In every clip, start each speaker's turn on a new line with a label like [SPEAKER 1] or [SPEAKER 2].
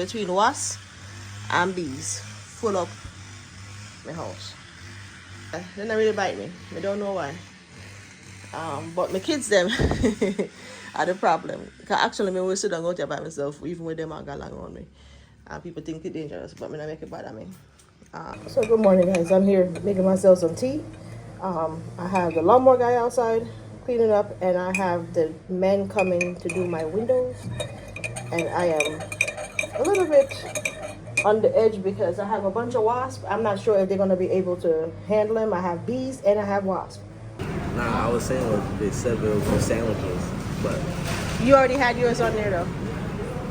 [SPEAKER 1] Between wasps and bees, full up my house. They don't really bite me. I don't know why. But my kids them are the problem. Cause actually, me will sit down out here by myself, even with them and go along on me. And people think it's dangerous, but me not make it bother me. So good morning, guys. I'm here making myself some tea. I have the lawnmower guy outside cleaning up, and I have the men coming to do my windows. And I am a little bit on the edge because I have a bunch of wasps. I'm not sure if they're going to be able to handle them. I have bees and I have wasps.
[SPEAKER 2] Nah, I was saying they said they were for sandwiches, but
[SPEAKER 1] You already had yours on there though.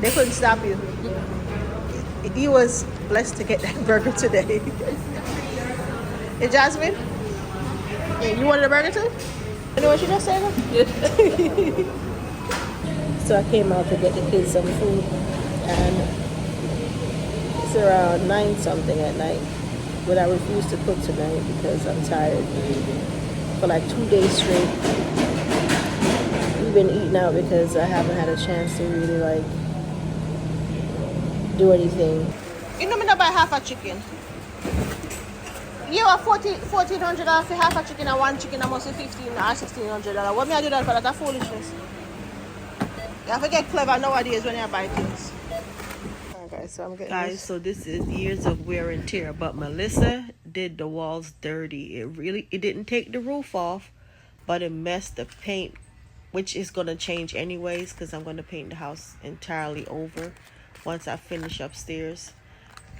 [SPEAKER 1] They couldn't stop you. He was blessed to get that burger today. Hey, Jasmine? Yeah, you wanted a burger too? You know what she just said? So I came out to get the kids some food, and it's around 9 something at night. But I refuse to cook tonight because I'm tired. For like 2 days straight, we've been eating out because I haven't had a chance to really like do anything. You know me not buy half a chicken. You are $1,400 for half a chicken and one chicken. I must be $1,500 or $1,600. What me I do that for? That's foolishness. You have to get clever nowadays when you buy things. Alright guys, so I'm getting
[SPEAKER 3] Guys, so this is years of wear and tear, but Melissa did the walls dirty. It didn't take the roof off, but it messed the paint, which is going to change anyways because I'm going to paint the house entirely over once I finish upstairs.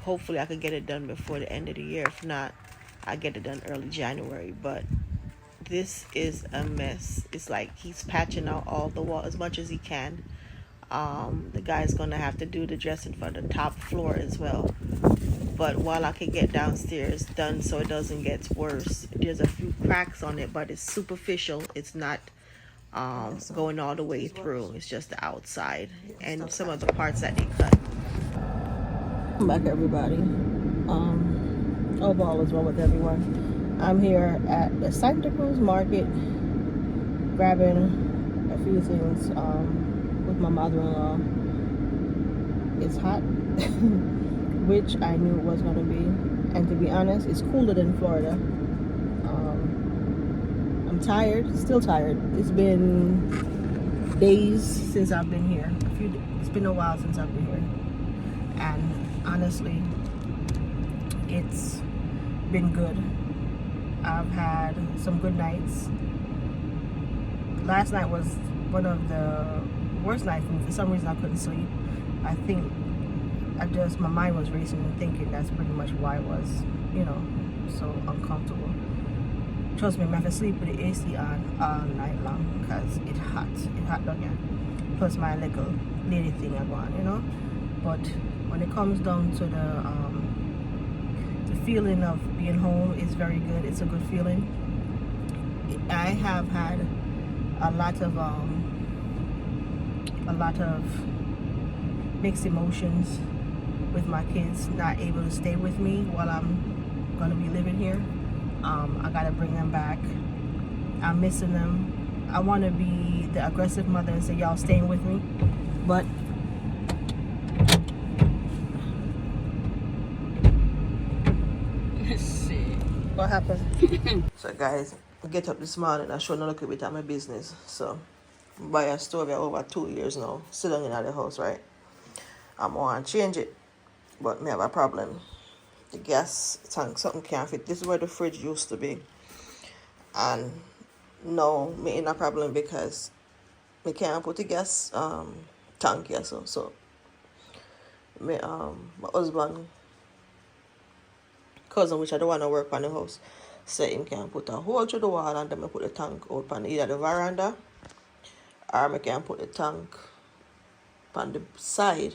[SPEAKER 3] Hopefully I can get it done before the end of the year. If not, I get it done early January. But this is a mess. It's like he's patching out all the wall as much as he can. The guy's gonna have to do the dressing for the top floor as well. But while I can get downstairs done so it doesn't get worse, there's a few cracks on it, but it's superficial. It's not going all the way through. It's just the outside and some of the parts that they cut.
[SPEAKER 1] Welcome back, everybody. Hope all is well with everyone. I'm here at the Santa Cruz Market grabbing a few things with my mother-in-law. It's hot, which I knew it was going to be. And to be honest, it's cooler than Florida. I'm tired, still tired. It's been days since I've been here. It's been a while since I've been here. And honestly, it's been good. I've had some good nights. Last night was one of the worst nights for me. For some reason I couldn't sleep. I think my mind was racing and thinking. That's pretty much why I was, so uncomfortable. Trust me, I have to sleep with the AC on all night long because it's hot. It's hot down here. Plus my little lady thing I go on, But when it comes down to the feeling of being home, is very good. It's a good feeling. I have had a lot of mixed emotions with my kids not able to stay with me while I'm gonna be living here. I gotta bring them back. I'm missing them. I want to be the aggressive mother and say, y'all staying with me, but what happened? So guys, I get up this morning. I show a little bit of my business. So buy a stove here over 2 years now. Sit down in the house, right? I'm want to change it, but me have a problem. The gas tank, something can't fit. This is where the fridge used to be, and now me in a problem because me can't put the gas tank here. So me my husband cousin, which I don't want to work on the house, say him can put a hole through the wall and then I put the tank out on either the veranda or I can put the tank on the side.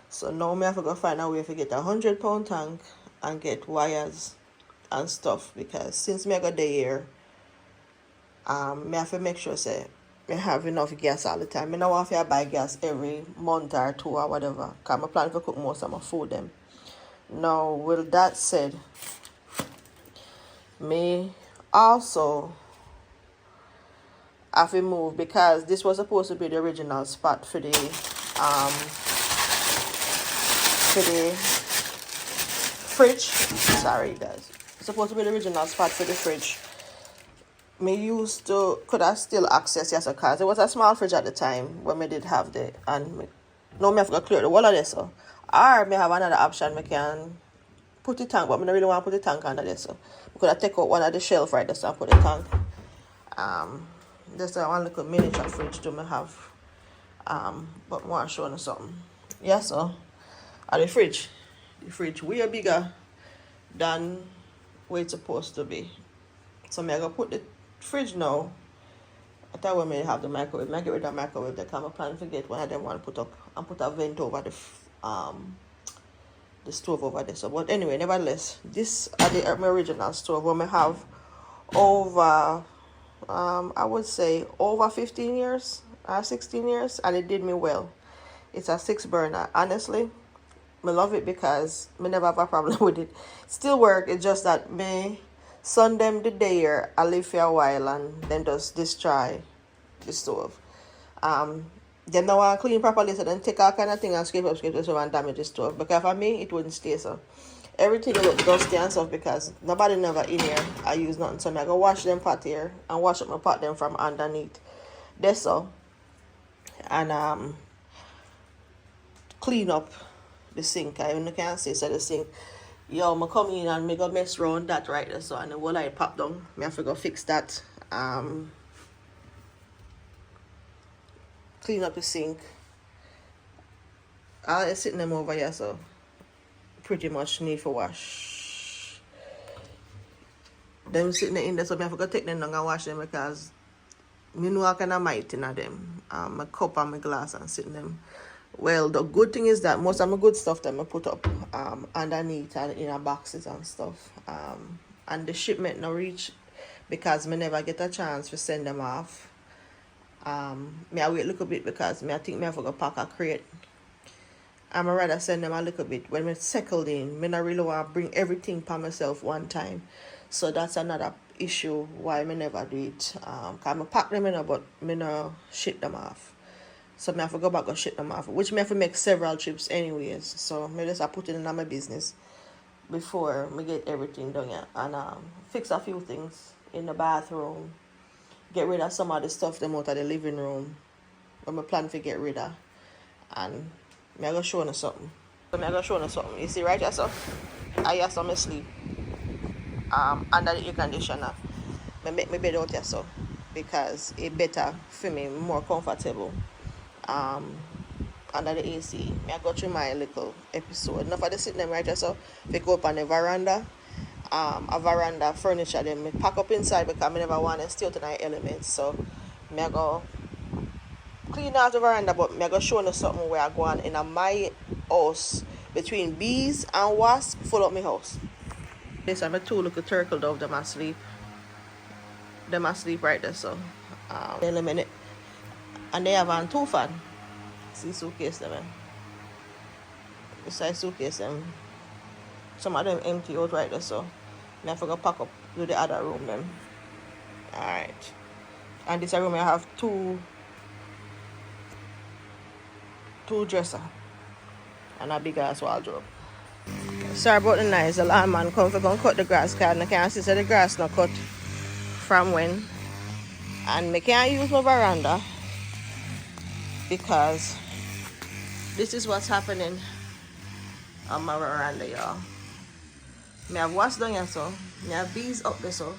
[SPEAKER 1] So now I have to go find a way to get a 100-pound tank and get wires and stuff, because since I got the year, I have to make sure say I have enough gas all the time. I don't want to buy gas every month or two or whatever, because I plan to cook most of my food them. Now, with that said, me also have to move because this was supposed to be the original spot for the for the fridge. Sorry guys. It's supposed to be the original spot for the fridge. Me used to could I still access yes because it was a small fridge at the time when me did have the and me, now me have to clear the wall of this so. Or me have another option me can put the tank, but I don't really want to put the tank under there so. Because I take out one of the shelf right there so I put the tank. There's one little miniature fridge to me have. But more showing something. Yeah, so and the fridge way bigger than where it's supposed to be. So I'm gonna put the fridge now. I thought we may have the microwave. I get rid of the microwave. The camera plan to get one of them want to put up and put a vent over the stove over there. So, but anyway, nevertheless, this are the my original stove where I have over I would say over 15 years or 16 years, and it did me well. It's a 6 burner. Honestly, I love it because I never have a problem with it. Still work. It's just that me sun them the day here, I live for a while and then just destroy the stove. Then now I clean properly, so then take all kind of thing and scrape up so and damage the stove. Because for me, it wouldn't stay so. Everything look dusty and stuff because nobody never in here I use nothing. So I go wash them pot here and wash up my pot them from underneath. That's so. And clean up the sink. I even can't say so the sink. Yo, I come in and I go mess around that right there so and the wall I pop down. I have to go fix that. Clean up the sink. I'll sitting them over here so pretty much need for wash. Them sitting in there so I have to go take them down and wash them because me know I kind of might in them. My cup and my glass and sitting them. Well, the good thing is that most of my good stuff that I put up underneath and in boxes and stuff. And the shipment no reach because me never get a chance to send them off. Me I wait a little bit because me I think me have to go pack a crate. I'm rather send them a little bit when me settled in. Me not really want to bring everything by myself one time. So that's another issue why me never do it. Cause me pack them in but me no ship them off. So I have to go back and ship them off, which I have to make several trips anyways. So I just put it in my business before I get everything done yeah. And fix a few things in the bathroom. Get rid of some of the stuff them out of the living room. When I plan to get rid of. And I'm going to show you something. So I'm going to show you something. You see right here so? I have some sleep. Under the air conditioner. I make my bed out here so. Because it's better for me, more comfortable. Under the AC. I go through my little episode. Now for the sitting them right here so we go up on the veranda. A veranda furniture them pack up inside because I never want to stay out in the elements. So I go clean out the veranda but I go show you something where I go on in my house between bees and wasps full up my house. This are my two little turtle dove them asleep. Them asleep right there so in a minute. And they have on 2 fan. See suitcase them. Beside suitcase them. Some of them empty out right there so I have to go pack up to the other room then. Alright. And this room I have two dresser and a big ass wardrobe. Sorry about the noise. The landman come for go cut the grass because I can't see so the grass not cut from when. And I can't use my veranda because this is what's happening on my veranda, y'all. I have wasps down here so, I have bees up there so,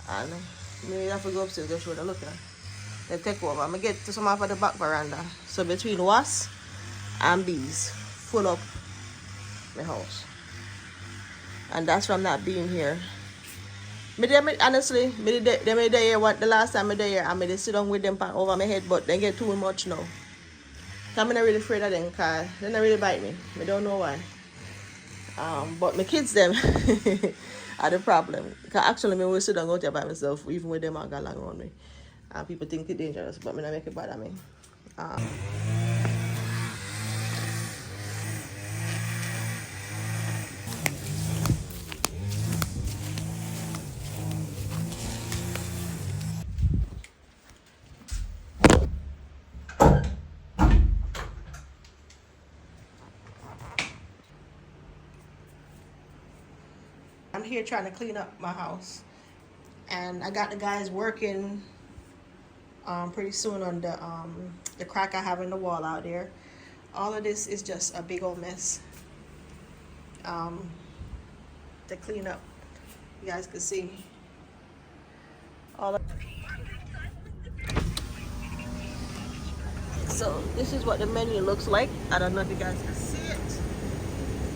[SPEAKER 1] and I have to go upstairs to show them look at. They take over. I'm going to get to some of the back veranda. So between wasps and bees, full up my house. And that's from not being here. Honestly, the last time I was here, I sit down with them over my head, but they get too much now. I'm not really afraid of them because they don't really bite me. I don't know why. But my kids them are the problem. Because actually I will sit down out there by myself, even with them and go along around me. People think it's dangerous, but I don't make it bother me. here trying to clean up my house, and I got the guys working pretty soon on the crack I have in the wall out there. All of this is just a big old mess to clean up. You guys can see all of. So this is what the menu looks like. I don't know if you guys can see it,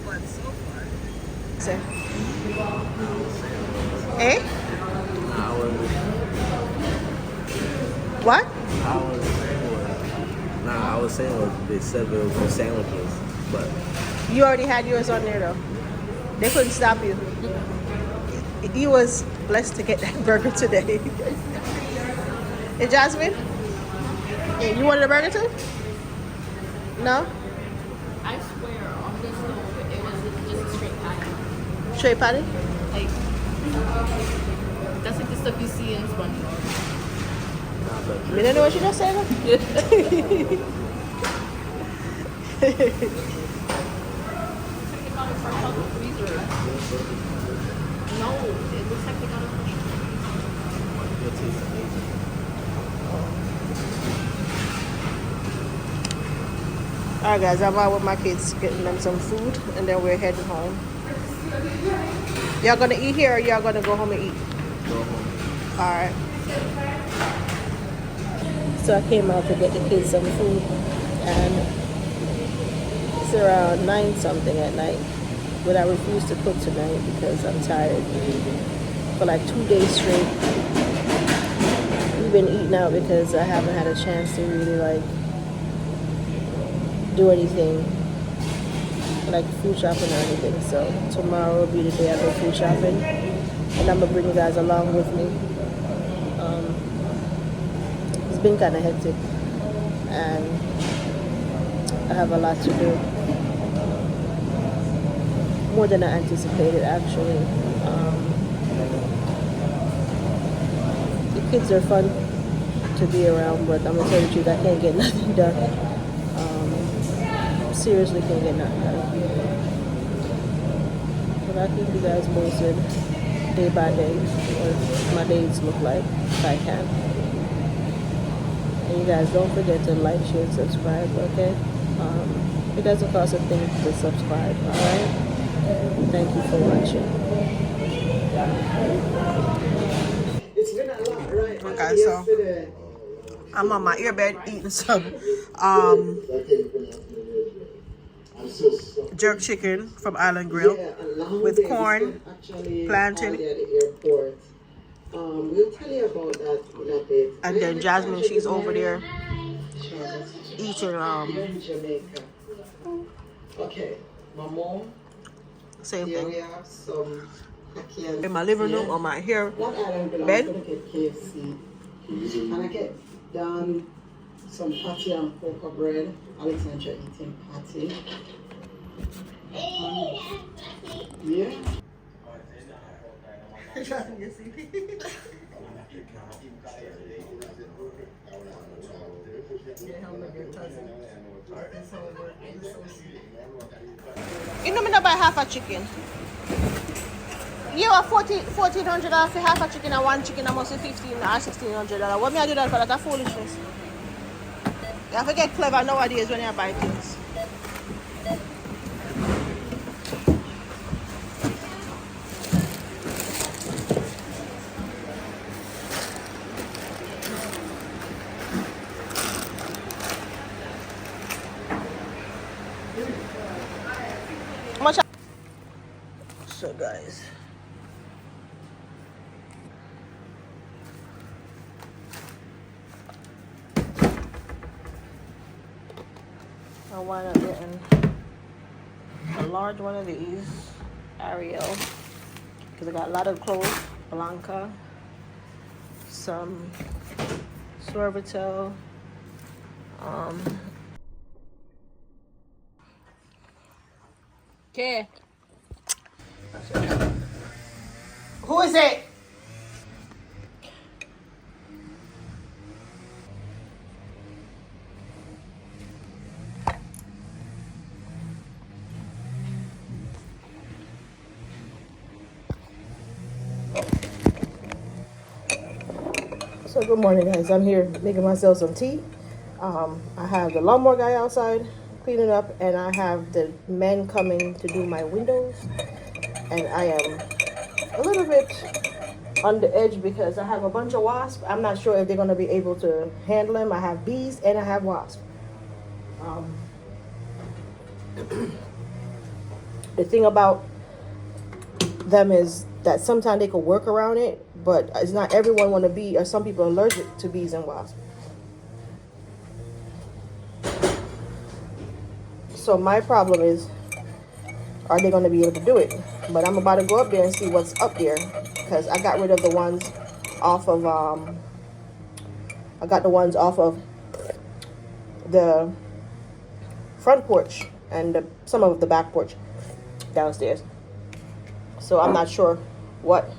[SPEAKER 1] but so far. Say. Eh? What?
[SPEAKER 2] I was saying they said there were sandwiches, but
[SPEAKER 1] You already had yours on there though. They couldn't stop you. You was blessed to get that burger today. Hey Jasmine? Yeah, you wanted a burger too? No?
[SPEAKER 4] I swear, on this stove, it was just a straight patty.
[SPEAKER 1] Straight patty?
[SPEAKER 4] Like, that's like the stuff you see in SpongeBob.
[SPEAKER 1] You don't know what you just said?
[SPEAKER 4] Something about it fresh out the freezer. No, it looks like they got it fresh out the freezer.
[SPEAKER 2] it tastes amazing.
[SPEAKER 1] Alright guys, I'm out with my kids getting them some food and then we're heading home. Y'all gonna eat here or y'all gonna go home and eat?
[SPEAKER 2] Go home.
[SPEAKER 1] Alright. So I came out to get the kids some food and it's around 9 something at night. But I refuse to cook tonight because I'm tired. For like 2 days straight. We've been eating out because I haven't had a chance to really like do anything like food shopping or anything. So tomorrow will be the day I go food shopping and I'm gonna bring you guys along with me. It's been kind of hectic and I have a lot to do, more than I anticipated actually. The kids are fun to be around, but I'm gonna tell you the truth, I can't get nothing done. Seriously can't get nothing done. But I keep you guys posted day by day what my days look like if I can. And you guys don't forget to like, share, and subscribe, okay? It doesn't cost a thing to subscribe, alright? Thank you for watching.
[SPEAKER 5] It's been a lot, right?
[SPEAKER 1] Okay, so I'm on my earbed eating some jerk chicken from Island Grill with corn, plantain,
[SPEAKER 5] we'll tell you about that in a bit.
[SPEAKER 1] and then Jasmine, she's over there eating
[SPEAKER 5] in Jamaica. Okay, my mom.
[SPEAKER 1] same
[SPEAKER 5] Here we
[SPEAKER 1] thing.
[SPEAKER 5] have some appliance
[SPEAKER 1] In my living room
[SPEAKER 5] here.
[SPEAKER 1] on my hair
[SPEAKER 5] That island belongs
[SPEAKER 1] bed.
[SPEAKER 5] to get KFC. And I get done some patty and cocoa bread. Alexandra eating patty. Yeah.
[SPEAKER 1] You know me not buy half a chicken. You are 1,400 for half a chicken and one chicken. I must be 1,500 or $1,600. What me I do that for? That's a foolishness. You have to get clever nowadays when you buy things. How much? So guys, I wind up getting a large one of these, Ariel, because I got a lot of clothes, Blanca, some Swervitel,
[SPEAKER 4] Okay.
[SPEAKER 1] Who is it? So good morning, guys. I'm here making myself some tea. I have the lawnmower guy outside cleaning up, and I have the men coming to do my windows. And I am a little bit on the edge because I have a bunch of wasps. I'm not sure if they're going to be able to handle them. I have bees and I have wasps. The thing about them is that sometimes they could work around it, but it's not everyone want to be, or some people are allergic to bees and wasps. So my problem is, are they going to be able to do it? But I'm about to go up there and see what's up there, because I got rid of the ones off of the front porch and some of the back porch downstairs. So I'm not sure what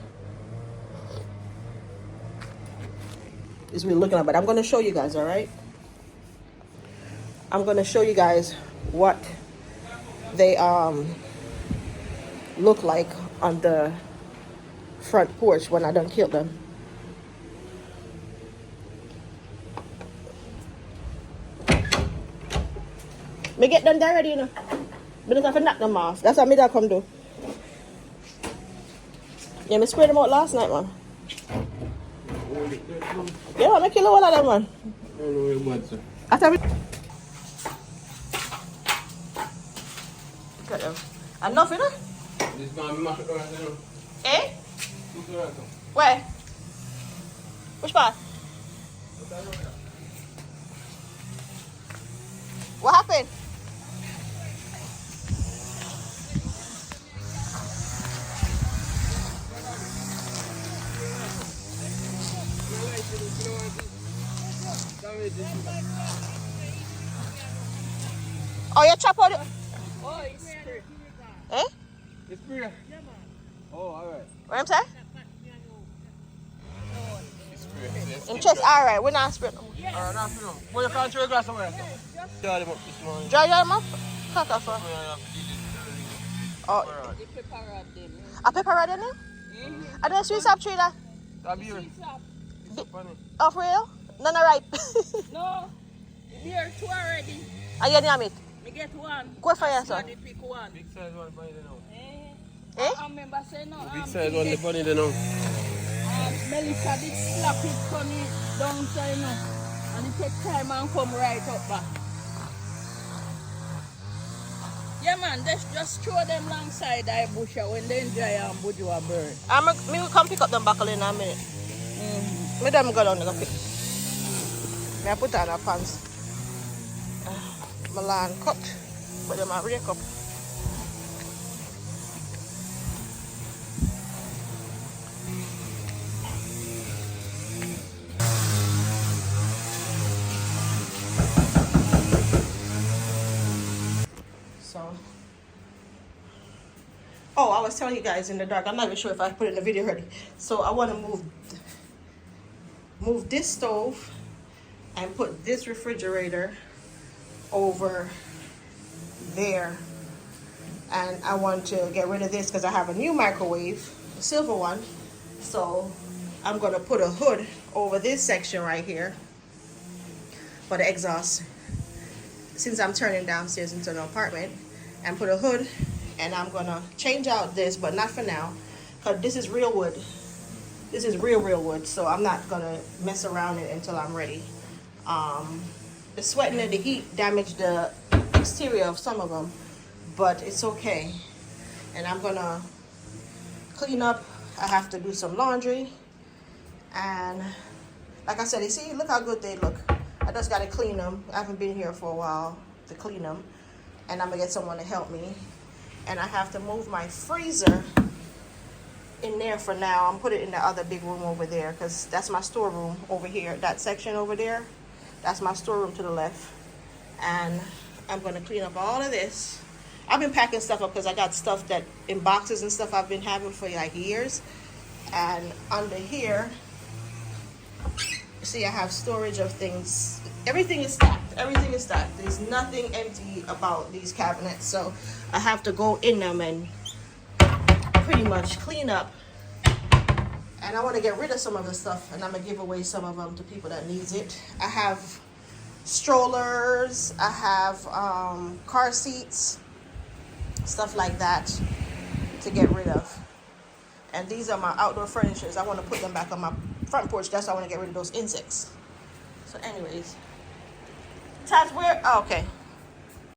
[SPEAKER 1] is we're looking at, but I'm going to show you guys, all right? I'm going to show you guys what they look like on the front porch when I done killed them. Me get them there already, you know. But just have to knock them off. That's what me that come do. Yeah, me sprayed them out last night, man. Yeah, man, me kill all of them, man. I tell me. Look at them. Enough, you know?
[SPEAKER 2] This man mash it right now.
[SPEAKER 1] Eh? Where? Which part? What happened? Oh, you chop out it?
[SPEAKER 4] Oh, it's spray.
[SPEAKER 1] Eh?
[SPEAKER 2] It's pretty. Oh, alright.
[SPEAKER 1] What I'm saying?
[SPEAKER 2] It's pretty.
[SPEAKER 1] In chest, alright, we're not spread.
[SPEAKER 2] Alright, now for them. Well, you can't throw a glass away. Dry them up this morning.
[SPEAKER 1] Dry them up? Cut off. Oh,
[SPEAKER 4] The pepper rod then.
[SPEAKER 1] a pepper right in there? I don't sweet sap tree there.
[SPEAKER 2] That beer.
[SPEAKER 1] Oh, for real? None right.
[SPEAKER 4] No, there two already.
[SPEAKER 1] Are you near it?
[SPEAKER 4] Me get one.
[SPEAKER 1] Go for yourself.
[SPEAKER 4] Somebody pick one.
[SPEAKER 2] Big size one bunny there now.
[SPEAKER 1] Eh?
[SPEAKER 4] I remember saying no.
[SPEAKER 2] Big size one the bunny there now.
[SPEAKER 4] Melissa did slap it, turn it down, so you know. And it take time and come right up back. Yeah, man, just throw them alongside the bush when they enjoy and bush a bird.
[SPEAKER 1] Me will come pick up them buckle in a minute. Me them go down there go pick. Me I put on a pants. My lawn cut, but them a rake up. So, oh, I was telling you guys in the dark. I'm not even sure if I put it in the video already. So I want to move this stove and put this refrigerator over there, and I want to get rid of this because I have a new microwave, a silver one. So I'm gonna put a hood over this section right here for the exhaust, since I'm turning downstairs into an apartment, and put a hood. And I'm gonna change out this, but not for now, because this is real wood. This is real wood, so I'm not gonna mess around it until I'm ready. The sweating and the heat damaged the exterior of some of them, but it's okay. And I'm gonna clean up. I have to do some laundry, and like I said, you see, look how good they look. I just gotta clean them. I haven't been here for a while to clean them, and I'm gonna get someone to help me. And I have to move my freezer in there for now. I'm put it in the other big room over there, because that's my storeroom over here. That section over there, that's my storeroom to the left. And I'm gonna clean up all of this. I've been packing stuff up because I got stuff that in boxes and stuff I've been having for like years. And under here, see, I have storage of things. Everything is stacked. Everything is stacked. There's nothing empty about these cabinets. So I have to go in them and pretty much clean up And I want to get rid of some of the stuff, and I'm gonna give away some of them to people that needs it. I have strollers, I have car seats, stuff like that to get rid of. And these are my outdoor furnitures. I want to put them back on my front porch. That's why I want to get rid of those insects. So anyways, Tats, where? Oh, okay.